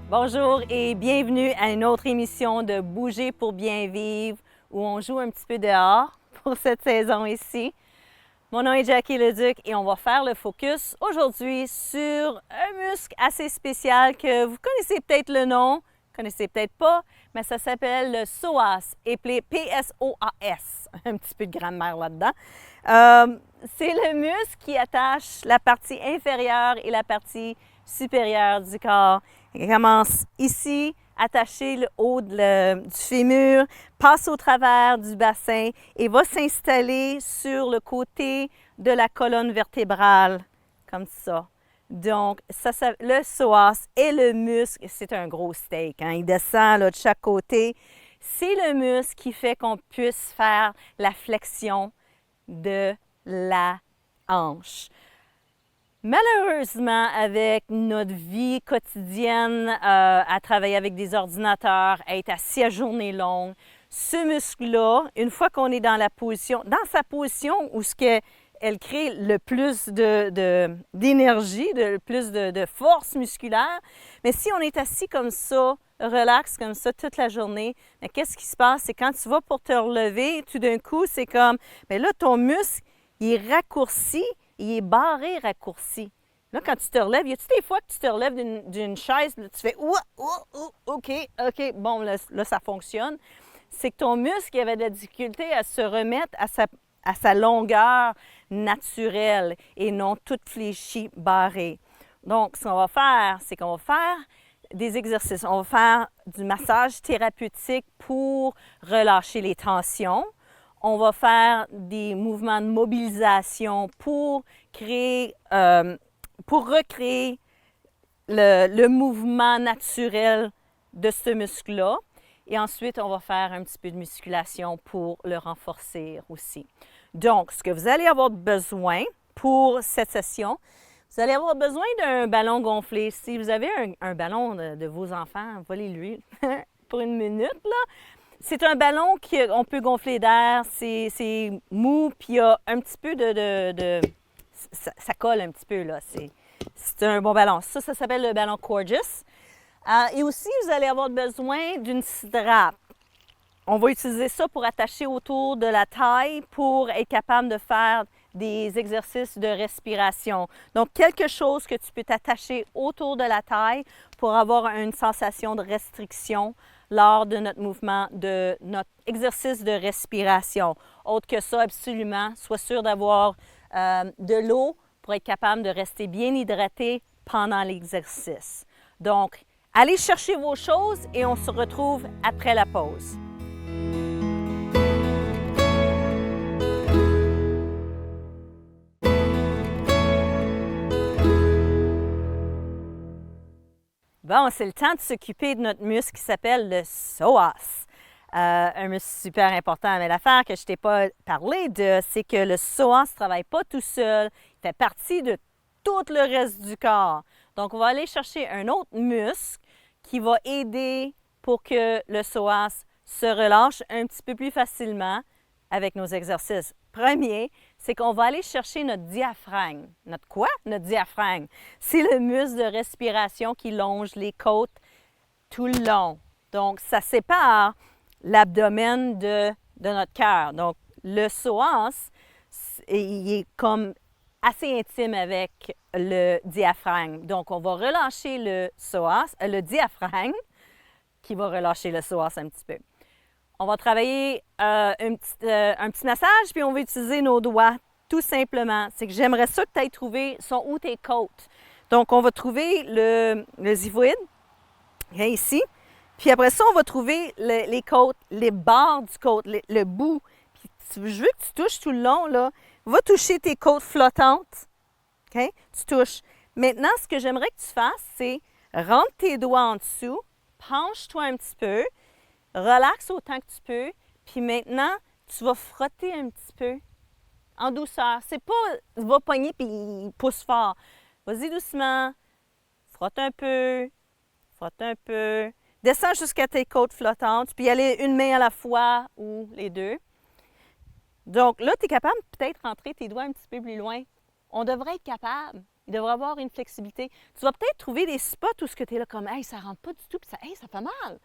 Bonjour et bienvenue à une autre émission de Bouger pour bien vivre où on joue un petit peu dehors pour cette saison ici. Mon nom est Jackie Leduc et on va faire le focus aujourd'hui sur un muscle assez spécial que vous connaissez peut-être le nom, connaissez peut-être pas, mais ça s'appelle le psoas, appelé P-S-O-A-S. Un petit peu de grammaire là-dedans. C'est le muscle qui attache la partie inférieure et la partie supérieure du corps. Il commence ici, attacher le haut du fémur, passe au travers du bassin et va s'installer sur le côté de la colonne vertébrale, comme ça. Donc, le psoas est le muscle, c'est un gros steak, hein? Il descend là, de chaque côté. C'est le muscle qui fait qu'on puisse faire la flexion de la hanche. Malheureusement, avec notre vie quotidienne, à travailler avec des ordinateurs, à être assis à journée longue, ce muscle-là, une fois qu'on est dans sa position où elle crée le plus d'énergie, le plus de force musculaire, mais si on est assis comme ça, relax comme ça toute la journée, qu'est-ce qui se passe? C'est quand tu vas pour te relever, tout d'un coup, c'est comme, mais là, ton muscle, il est raccourci, il est barré raccourci. Là, quand tu te relèves, y a-tu des fois que tu te relèves d'une chaise, là, tu fais OK, bon, là, ça fonctionne. C'est que ton muscle il avait de la difficulté à se remettre à sa longueur naturelle et non toute fléchie, barrée. Donc, ce qu'on va faire, c'est qu'on va faire des exercices. On va faire du massage thérapeutique pour relâcher les tensions. On va faire des mouvements de mobilisation pour recréer le mouvement naturel de ce muscle-là. Et ensuite, on va faire un petit peu de musculation pour le renforcer aussi. Donc, ce que vous allez avoir besoin pour cette session, vous allez avoir besoin d'un ballon gonflé. Si vous avez un ballon de vos enfants, volez-lui pour une minute, là. C'est un ballon qu'on peut gonfler d'air, c'est mou, puis il y a un petit peu ça colle un petit peu, là. C'est un bon ballon. Ça s'appelle le ballon Coregeous. Et aussi, vous allez avoir besoin d'une strap. On va utiliser ça pour attacher autour de la taille pour être capable de faire des exercices de respiration. Donc, quelque chose que tu peux t'attacher autour de la taille pour avoir une sensation de restriction lors de notre mouvement, de notre exercice de respiration. Autre que ça, absolument, sois sûr d'avoir de l'eau pour être capable de rester bien hydraté pendant l'exercice. Donc, allez chercher vos choses et on se retrouve après la pause. Bon, c'est le temps de s'occuper de notre muscle qui s'appelle le psoas. Un muscle super important. Mais l'affaire que je ne t'ai pas parlé de, c'est que le psoas ne travaille pas tout seul. Il fait partie de tout le reste du corps. Donc, on va aller chercher un autre muscle qui va aider pour que le psoas se relâche un petit peu plus facilement avec nos exercices. Premier, c'est qu'on va aller chercher notre diaphragme. Notre quoi? Notre diaphragme. C'est le muscle de respiration qui longe les côtes tout le long. Donc, ça sépare l'abdomen de notre cœur. Donc, le psoas, il est comme assez intime avec le diaphragme. Donc, on va relâcher le diaphragme, qui va relâcher le psoas un petit peu. On va travailler un petit massage, puis on va utiliser nos doigts, tout simplement. C'est que j'aimerais ça que tu ailles trouver, sont où tes côtes. Donc, on va trouver le xiphoïde, ici. Puis après ça, on va trouver les côtes, les bords du côte, le bout. Puis je veux que tu touches tout le long, là. Va toucher tes côtes flottantes. OK? Tu touches. Maintenant, ce que j'aimerais que tu fasses, c'est rentre tes doigts en dessous, penche-toi un petit peu, relaxe autant que tu peux, puis maintenant, tu vas frotter un petit peu en douceur. C'est pas, va pogner puis pousse fort. Vas-y doucement, frotte un peu, descends jusqu'à tes côtes flottantes, puis aller une main à la fois ou les deux. Donc là, tu es capable de peut-être rentrer tes doigts un petit peu plus loin. On devrait être capable il devrait avoir une flexibilité. Tu vas peut-être trouver des spots où tu es là comme « Hey, ça ne rentre pas du tout, puis ça, hey, ça fait mal! »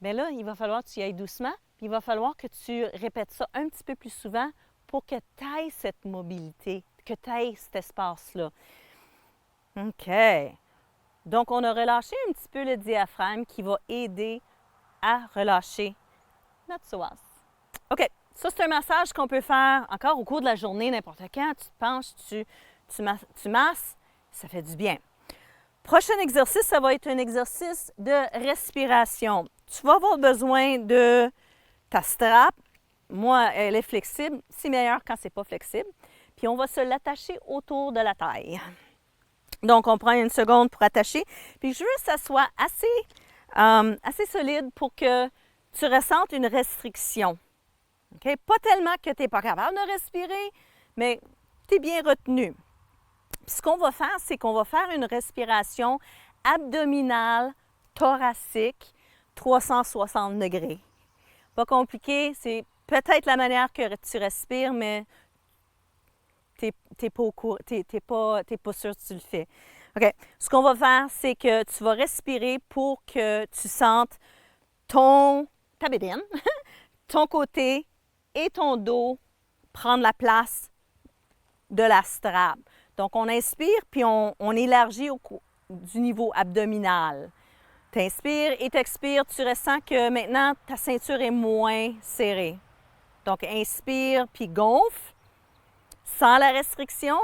Bien là, il va falloir que tu y ailles doucement, puis il va falloir que tu répètes ça un petit peu plus souvent pour que tu ailles cette mobilité, que tu ailles cet espace-là. OK. Donc, on a relâché un petit peu le diaphragme qui va aider à relâcher notre psoas. OK. Ça, c'est un massage qu'on peut faire encore au cours de la journée, n'importe quand. Tu te penches, tu masses, ça fait du bien. Prochain exercice, ça va être un exercice de respiration. Tu vas avoir besoin de ta strap. Moi, elle est flexible. C'est meilleur quand c'est pas flexible. Puis, on va se l'attacher autour de la taille. Donc, on prend une seconde pour attacher. Puis, je veux que ça soit assez solide pour que tu ressentes une restriction. Okay? Pas tellement que tu n'es pas capable de respirer, mais tu es bien retenu. Puis ce qu'on va faire, c'est qu'on va faire une respiration abdominale, thoracique, 360 degrés. Pas compliqué, c'est peut-être la manière que tu respires, mais tu n'es pas sûr que tu le fais. OK. Ce qu'on va faire, c'est que tu vas respirer pour que tu sentes ta bédaine, ton côté et ton dos prendre la place de la strap. Donc, on inspire, puis on élargit du niveau abdominal. Tu inspires et tu expires, tu ressens que maintenant, ta ceinture est moins serrée. Donc, inspire, puis gonfle, sans la restriction,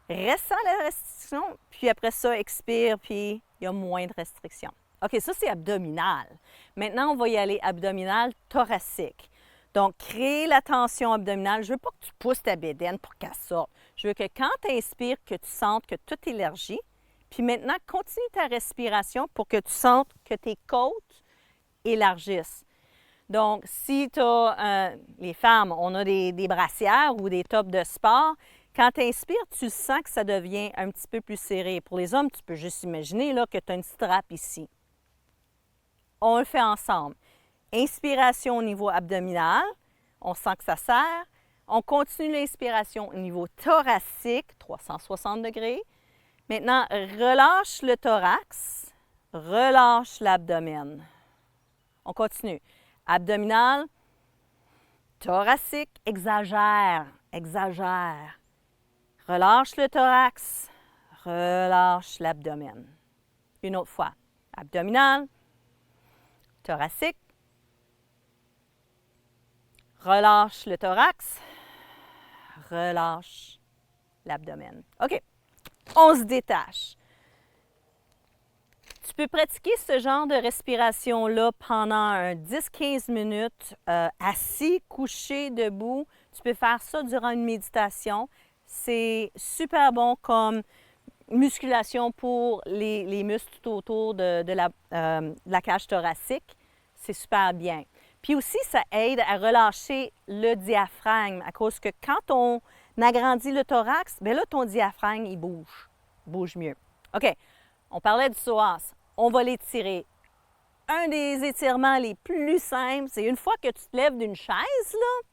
reste sans la restriction, puis après ça, expire, puis il y a moins de restriction. OK, ça, c'est abdominal. Maintenant, on va y aller abdominal thoracique. Donc, créer la tension abdominale. Je ne veux pas que tu pousses ta bédaine pour qu'elle sorte. Je veux que quand tu inspires, que tu sentes que tout élargit. Puis maintenant, continue ta respiration pour que tu sentes que tes côtes élargissent. Donc, si tu as, les femmes, on a des brassières ou des tops de sport, quand tu inspires, tu sens que ça devient un petit peu plus serré. Pour les hommes, tu peux juste imaginer là, que tu as une strap ici. On le fait ensemble. Inspiration au niveau abdominal, on sent que ça serre. On continue l'inspiration au niveau thoracique, 360 degrés. Maintenant, relâche le thorax, relâche l'abdomen. On continue. Abdominal, thoracique, exagère, exagère. Relâche le thorax, relâche l'abdomen. Une autre fois. Abdominal, thoracique, relâche le thorax, relâche l'abdomen. OK, on se détache. Tu peux pratiquer ce genre de respiration-là pendant 10-15 minutes, assis, couché, debout. Tu peux faire ça durant une méditation. C'est super bon comme musculation pour les muscles tout autour de la cage thoracique. C'est super bien. Puis aussi, ça aide à relâcher le diaphragme à cause que quand on agrandit le thorax, bien là, ton diaphragme, il bouge mieux. OK, on parlait du psoas. On va l'étirer. Un des étirements les plus simples, c'est une fois que tu te lèves d'une chaise, là,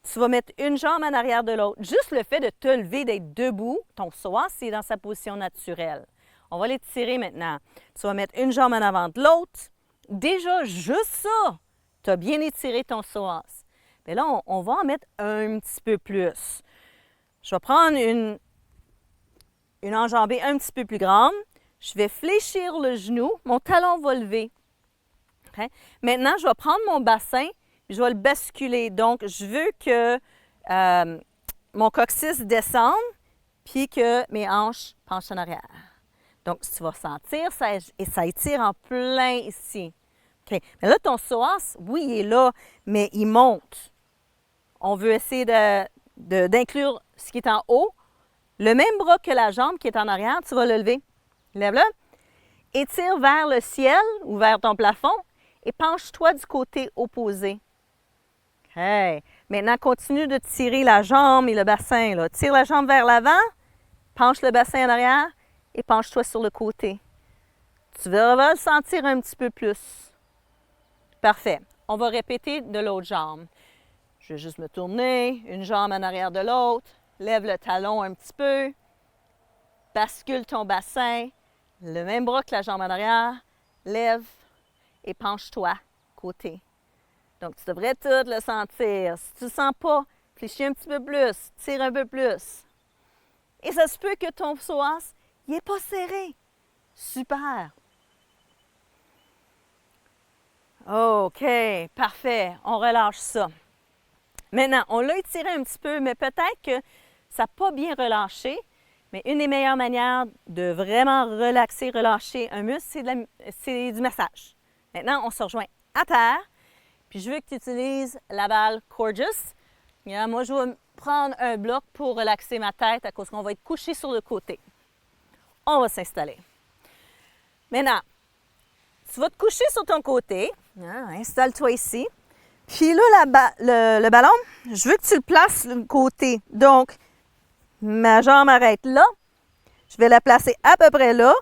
tu vas mettre une jambe en arrière de l'autre. Juste le fait de te lever, d'être debout, ton psoas, c'est dans sa position naturelle. On va l'étirer maintenant. Tu vas mettre une jambe en avant de l'autre. Déjà, juste ça, tu as bien étiré ton psoas. Bien là, on va en mettre un petit peu plus. Je vais prendre une enjambée un petit peu plus grande. Je vais fléchir le genou. Mon talon va lever. Okay? Maintenant, je vais prendre mon bassin et je vais le basculer. Donc, je veux que mon coccyx descende puis que mes hanches penchent en arrière. Donc, tu vas sentir, ça étire en plein ici. Okay. Mais là, ton psoas, oui, il est là, mais il monte. On veut essayer d'inclure ce qui est en haut. Le même bras que la jambe qui est en arrière, tu vas le lever. Lève-le. Étire vers le ciel ou vers ton plafond et penche-toi du côté opposé. OK. Maintenant, continue de tirer la jambe et le bassin. Là. Tire la jambe vers l'avant, penche le bassin en arrière et penche-toi sur le côté. Tu vas le sentir un petit peu plus. Parfait. On va répéter de l'autre jambe. Je vais juste me tourner, une jambe en arrière de l'autre, lève le talon un petit peu, bascule ton bassin, le même bras que la jambe en arrière, lève et penche-toi côté. Donc, tu devrais tout le sentir. Si tu ne le sens pas, fléchis un petit peu plus, tire un peu plus. Et ça se peut que ton psoas, il n'est pas serré. Super. OK, parfait. On relâche ça. Maintenant, on l'a étiré un petit peu, mais peut-être que ça n'a pas bien relâché. Mais une des meilleures manières de vraiment relaxer, relâcher un muscle, c'est du massage. Maintenant, on se rejoint à terre. Puis je veux que tu utilises la balle Coregeous. Moi, je vais prendre un bloc pour relaxer ma tête à cause qu'on va être couché sur le côté. On va s'installer. Maintenant, tu vas te coucher sur ton côté. Installe-toi ici. Puis là, le ballon, je veux que tu le places de côté. Donc, ma jambe arrête là. Je vais la placer à peu près là.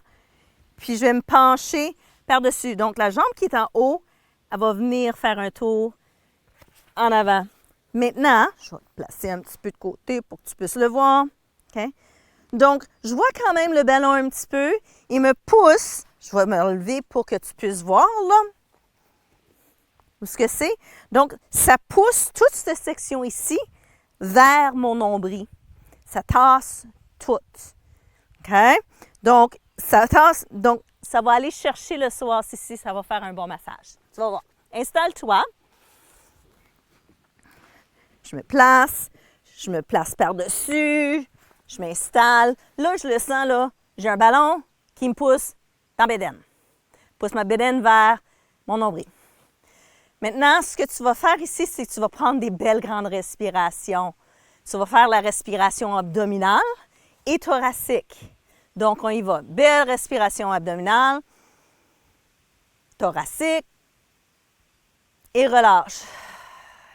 Puis je vais me pencher par-dessus. Donc, la jambe qui est en haut, elle va venir faire un tour en avant. Maintenant, je vais te placer un petit peu de côté pour que tu puisses le voir. Okay? Donc, je vois quand même le ballon un petit peu. Il me pousse. Je vais me relever pour que tu puisses voir, là, où ce que c'est. Donc, ça pousse toute cette section ici vers mon nombril. Ça tasse tout. OK? Donc, ça tasse. Donc, ça va aller chercher le psoas ici. Ça va faire un bon massage. Tu vas voir. Installe-toi. Je me place par-dessus, je m'installe. Là, je le sens, là, j'ai un ballon qui me pousse dans la bédaine. Pousse ma bédaine vers mon nombril. Maintenant, ce que tu vas faire ici, c'est que tu vas prendre des belles grandes respirations. Tu vas faire la respiration abdominale et thoracique. Donc, on y va. Belle respiration abdominale, thoracique et relâche.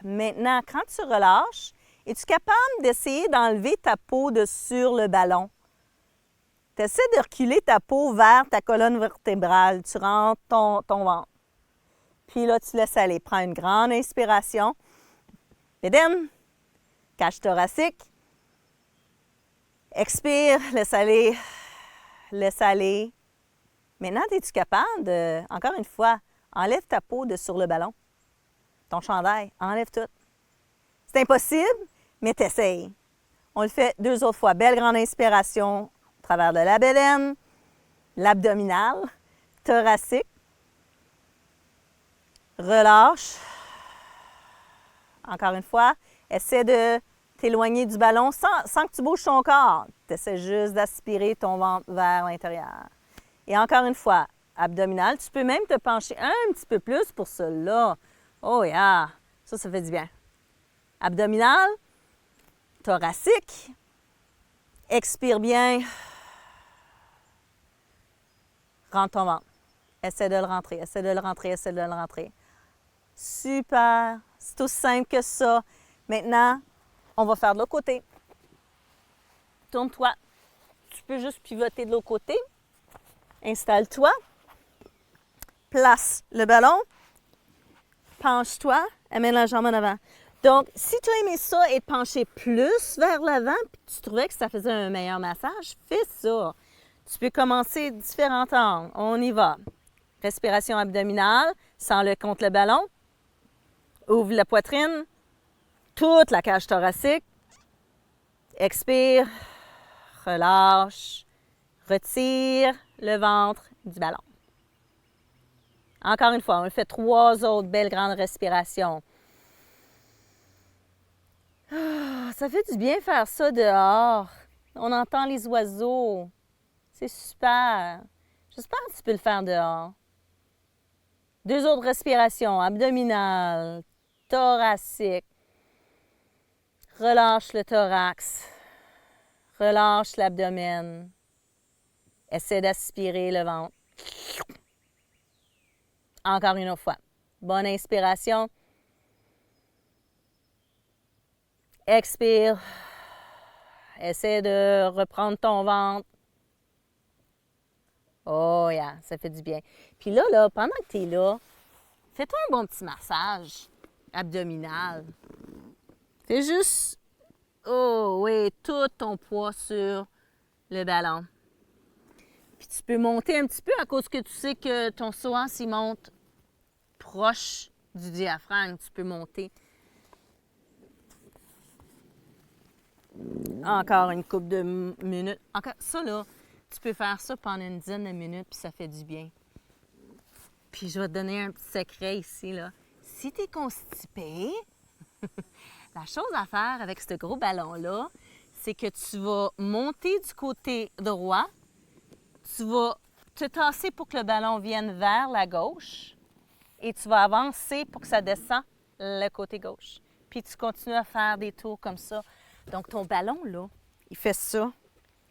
Maintenant, quand tu relâches, es-tu capable d'essayer d'enlever ta peau de sur le ballon? Tu essaies de reculer ta peau vers ta colonne vertébrale. Tu rentres ton ventre. Puis là, tu laisses aller. Prends une grande inspiration. Bédaine, cage thoracique. Expire, laisse aller. Laisse aller. Maintenant, es-tu capable de, encore une fois, enlève ta peau de sur le ballon? Ton chandail, enlève tout. C'est impossible, mais t'essayes. On le fait 2 autres fois. Belle grande inspiration au travers de la bédaine, l'abdominal, thoracique. Relâche. Encore une fois, essaie de t'éloigner du ballon sans que tu bouges ton corps. Tu essaies juste d'aspirer ton ventre vers l'intérieur. Et encore une fois, abdominal. Tu peux même te pencher un petit peu plus pour cela. Oh yeah! Ça fait du bien. Abdominal, thoracique. Expire bien. Rentre ton ventre. Essaie de le rentrer, essaie de le rentrer, essaie de le rentrer. Super! C'est aussi simple que ça. Maintenant, on va faire de l'autre côté. Tourne-toi. Tu peux juste pivoter de l'autre côté. Installe-toi. Place le ballon. Penche-toi. Amène la jambe en avant. Donc, si tu as aimé ça et te pencher plus vers l'avant, puis tu trouvais que ça faisait un meilleur massage, fais ça. Tu peux commencer différents angles. On y va. Respiration abdominale, sens-le contre le ballon. Ouvre la poitrine. Toute la cage thoracique. Expire. Relâche. Retire le ventre du ballon. Encore une fois, on le fait 3 autres belles grandes respirations. Ça fait du bien faire ça dehors. On entend les oiseaux. C'est super. J'espère que tu peux le faire dehors. 2 autres respirations, abdominale, thoracique. Relâche le thorax. Relâche l'abdomen. Essaie d'aspirer le ventre. Encore une autre fois. Bonne inspiration. Expire. Essaie de reprendre ton ventre. Oh yeah, ça fait du bien. Puis là, pendant que tu es là, fais-toi un bon petit massage abdominal. Fais juste, oh oui, tout ton poids sur le ballon. Puis tu peux monter un petit peu à cause que tu sais que ton psoas, il monte proche du diaphragme. Tu peux monter. Encore une couple de minutes. Encore, ça là, tu peux faire ça pendant une dizaine de minutes, puis ça fait du bien. Puis je vais te donner un petit secret ici, là. Si tu es constipé, la chose à faire avec ce gros ballon-là, c'est que tu vas monter du côté droit, tu vas te tasser pour que le ballon vienne vers la gauche et tu vas avancer pour que ça descende le côté gauche. Puis tu continues à faire des tours comme ça. Donc ton ballon, là, il fait ça,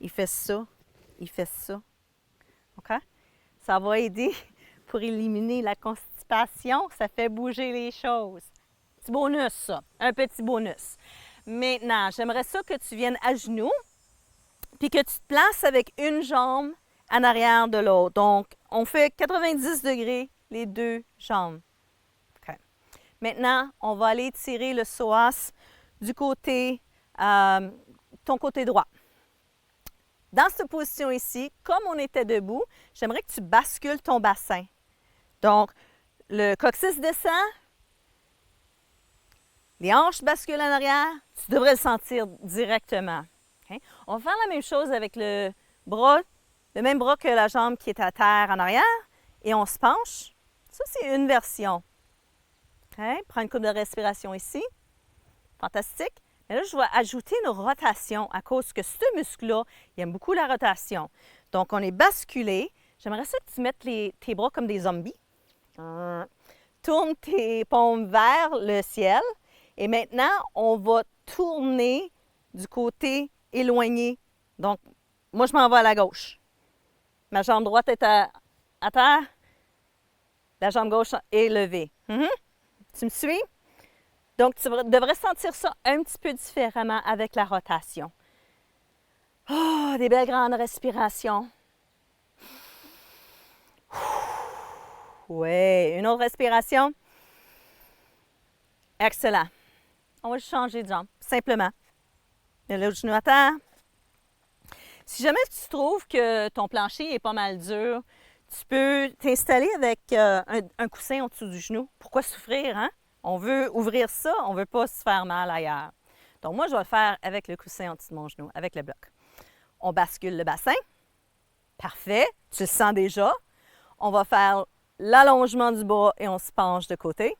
il fait ça, il fait ça. OK? Ça va aider pour éliminer la constipation. Ça fait bouger les choses. Petit bonus, ça. Un petit bonus. Maintenant, j'aimerais ça que tu viennes à genoux puis que tu te places avec une jambe en arrière de l'autre. Donc, on fait 90 degrés les deux jambes. OK. Maintenant, on va aller tirer le psoas du côté, ton côté droit. Dans cette position ici, comme on était debout, j'aimerais que tu bascules ton bassin. Donc, le coccyx descend, les hanches basculent en arrière, tu devrais le sentir directement. Okay? On va faire la même chose avec le bras, le même bras que la jambe qui est à terre en arrière, et on se penche. Ça, c'est une version. Okay? Prends une coupe de respiration ici. Fantastique. Mais là, je vais ajouter une rotation à cause que ce muscle-là, il aime beaucoup la rotation. Donc, on est basculé. J'aimerais ça que tu mettes tes bras comme des zombies. Tourne tes paumes vers le ciel. Et maintenant, on va tourner du côté éloigné. Donc, moi, je m'en vais à la gauche. Ma jambe droite est à terre. La jambe gauche est levée. Tu me suis? Donc, tu devrais sentir ça un petit peu différemment avec la rotation. Oh, des belles grandes respirations. Oui, une autre respiration. Excellent. On va changer de jambe, simplement. Le genou à terre. Si jamais tu trouves que ton plancher est pas mal dur, tu peux t'installer avec un coussin au-dessus du genou. Pourquoi souffrir, hein? On veut ouvrir ça, on ne veut pas se faire mal ailleurs. Donc, moi, je vais le faire avec le coussin en dessous de mon genou, avec le bloc. On bascule le bassin. Parfait. Tu le sens déjà. On va faire l'allongement du bras et on se penche de côté.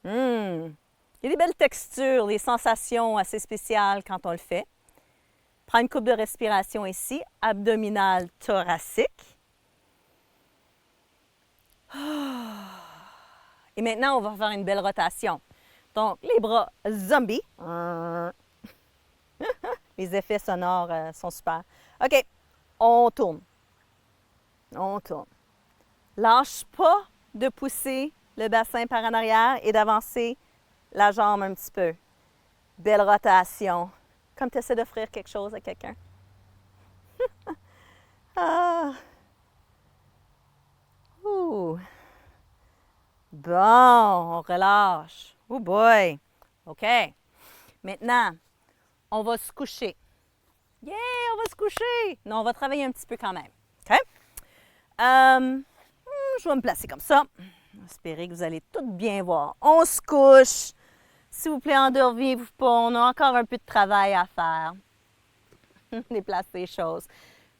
Il y a des belles textures, des sensations assez spéciales quand on le fait. Prends une coupe de respiration ici, abdominale thoracique. Et maintenant, on va faire une belle rotation. Donc, les bras zombies. Les effets sonores sont super. OK, on tourne. On tourne. Lâche pas de pousser le bassin par en arrière et d'avancer la jambe un petit peu. Belle rotation. Comme tu essaies d'offrir quelque chose à quelqu'un. Ah. Ouh. Bon, on relâche. Oh boy! OK. Maintenant, on va se coucher. Yeah, on va se coucher! Non, on va travailler un petit peu quand même. OK? Je vais me placer comme ça. J'espère que vous allez tout bien voir. On se couche. S'il vous plaît, endormez-vous pas. On a encore un peu de travail à faire. Déplacer les choses.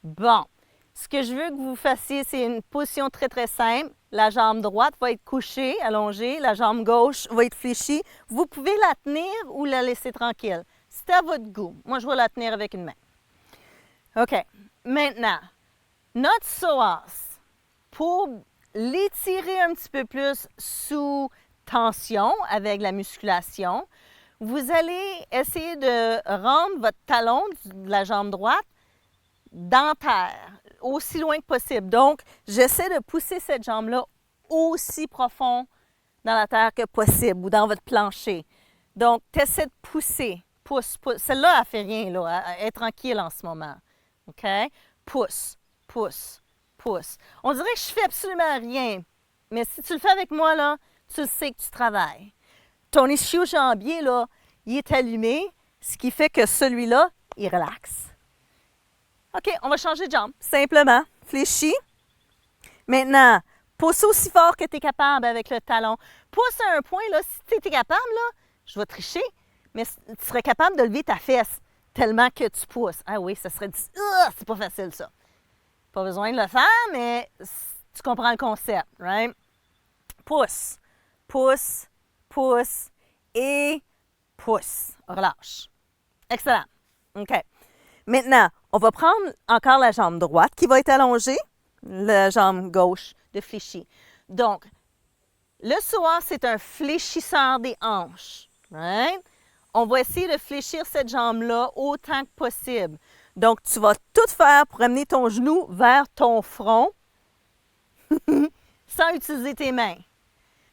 Bon. Ce que je veux que vous fassiez, c'est une position très, très simple. La jambe droite va être couchée, allongée. La jambe gauche va être fléchie. Vous pouvez la tenir ou la laisser tranquille. C'est à votre goût. Moi, je vais la tenir avec une main. OK. Maintenant, notre psoas, pour l'étirer un petit peu plus sous tension avec la musculation, vous allez essayer de rendre votre talon de la jambe droite dans terre, aussi loin que possible. Donc, j'essaie de pousser cette jambe-là aussi profond dans la terre que possible ou dans votre plancher. Donc, tu essaies de pousser. Pousse, pousse. Celle-là, elle ne fait rien, là. Elle est tranquille en ce moment. OK? Pousse, pousse, pousse. On dirait que je fais absolument rien. Mais si tu le fais avec moi, là, tu sais que tu travailles. Ton ischio-jambier, là, il est allumé, ce qui fait que celui-là, il relaxe. OK, on va changer de jambe, simplement. fléchis. Maintenant, pousse aussi fort que tu es capable avec le talon. Pousse à un point, là, si tu es capable, là, je vais tricher, mais tu serais capable de lever ta fesse tellement que tu pousses. Ah oui, ça serait... c'est pas facile, ça. Pas besoin de le faire, mais tu comprends le concept, right? Pousse, pousse, pousse et pousse. Relâche. Excellent. OK. Maintenant, on va prendre encore la jambe droite qui va être allongée, la jambe gauche de fléchi. Donc, le psoas, c'est un fléchisseur des hanches. Right? On va essayer de fléchir cette jambe-là autant que possible. Donc, tu vas tout faire pour amener ton genou vers ton front sans utiliser tes mains.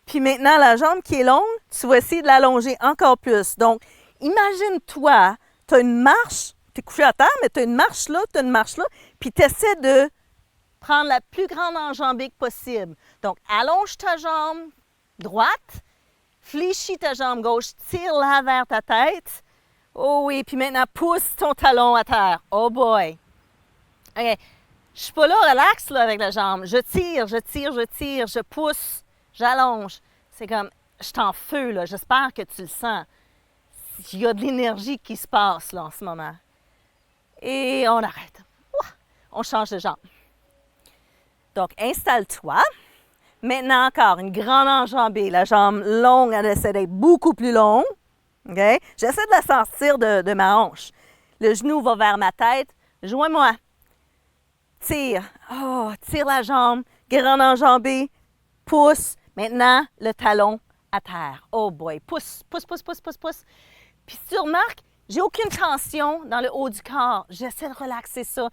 Puis maintenant, la jambe qui est longue, tu vas essayer de l'allonger encore plus. Donc, imagine-toi, tu as une marche, tu es couché à terre, mais tu as une marche là, puis tu essaies de prendre la plus grande enjambée possible. Donc, allonge ta jambe droite, fléchis ta jambe gauche, tire-la vers ta tête. Oh oui, puis maintenant, pousse ton talon à terre. Oh boy! OK. Je suis pas là, relax là, avec la jambe. Je tire, je pousse, j'allonge. C'est comme, je suis en feu, là. J'espère que tu le sens. Il y a de l'énergie qui se passe, là, en ce moment. Et on arrête. Ouah! On change de jambe. Donc, installe-toi. Maintenant, encore, une grande enjambée. La jambe longue, elle essaie d'être beaucoup plus longue. Okay? J'essaie de la sortir de ma hanche. Le genou va vers ma tête. Joins-moi. Tire. Oh, tire la jambe. Grande enjambée. Pousse. Maintenant, le talon à terre. Oh boy. Pousse, pousse, pousse, pousse, pousse, pousse. Puis si tu remarques, j'ai aucune tension dans le haut du corps. J'essaie de relaxer ça.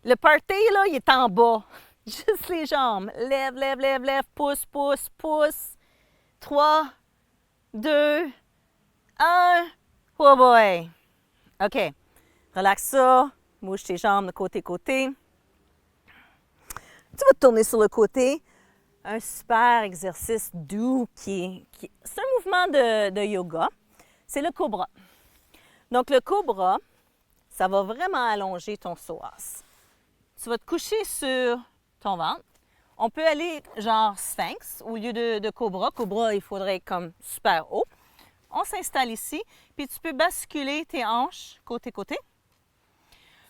Le party, là, il est en bas. Juste les jambes. Lève, lève, lève, lève. Pousse, pousse, pousse. 3, 2, 1. Oh boy. OK. Relaxe ça. Bouge tes jambes de côté-côté. Tu vas te tourner sur le côté. Un super exercice doux c'est un mouvement de yoga. C'est le cobra. Donc, le cobra, ça va vraiment allonger ton psoas. Tu vas te coucher sur ton ventre. On peut aller genre sphinx au lieu de cobra. Cobra, il faudrait être comme super haut. On s'installe ici, puis tu peux basculer tes hanches côté-côté.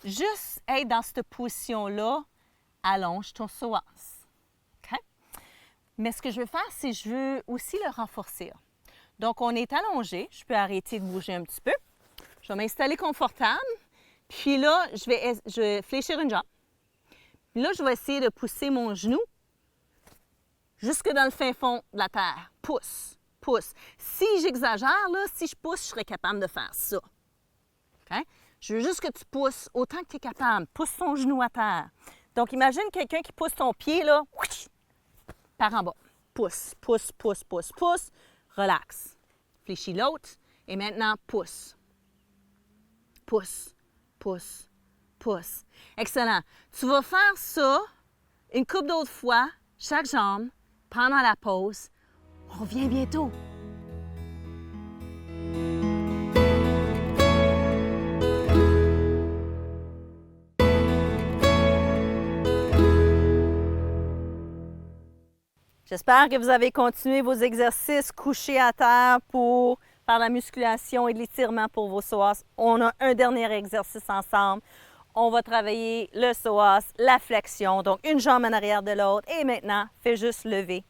Juste être dans cette position-là, allonge ton psoas. OK? Mais ce que je veux faire, c'est que je veux aussi le renforcer. Donc, on est allongé. Je peux arrêter de bouger un petit peu. Je vais m'installer confortable. Puis là, je vais fléchir une jambe. Puis là, je vais essayer de pousser mon genou jusque dans le fin fond de la terre. Pousse, pousse. Si j'exagère, là, si je pousse, je serais capable de faire ça. OK? Je veux juste que tu pousses autant que tu es capable. Pousse ton genou à terre. Donc, imagine quelqu'un qui pousse ton pied, là, par en bas. Pousse, pousse, pousse, pousse, pousse. Relax. Fléchis l'autre. Et maintenant, pousse. Pousse, pousse, pousse. Excellent. Tu vas faire ça une couple d'autres fois, chaque jambe, pendant la pause. On revient bientôt. J'espère que vous avez continué vos exercices couchés à terre pour faire la musculation et l'étirement pour vos psoas. On a un dernier exercice ensemble. On va travailler le psoas, la flexion, donc une jambe en arrière de l'autre. Et maintenant, fais juste lever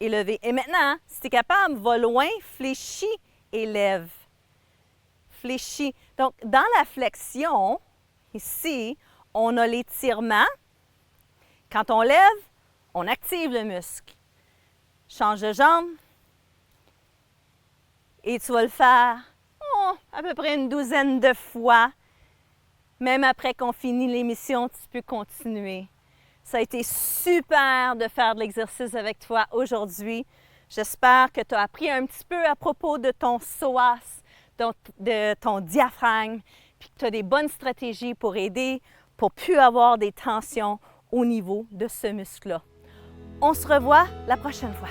et lever. Et maintenant, si tu es capable, va loin, fléchis et lève. Fléchis. Donc, dans la flexion, ici, on a l'étirement. Quand on lève, on active le muscle. Change de jambe. Et tu vas le faire à peu près une douzaine de fois. Même après qu'on finit l'émission, tu peux continuer. Ça a été super de faire de l'exercice avec toi aujourd'hui. J'espère que tu as appris un petit peu à propos de ton psoas, de ton diaphragme, puis que tu as des bonnes stratégies pour aider, pour ne plus avoir des tensions au niveau de ce muscle-là. On se revoit la prochaine fois.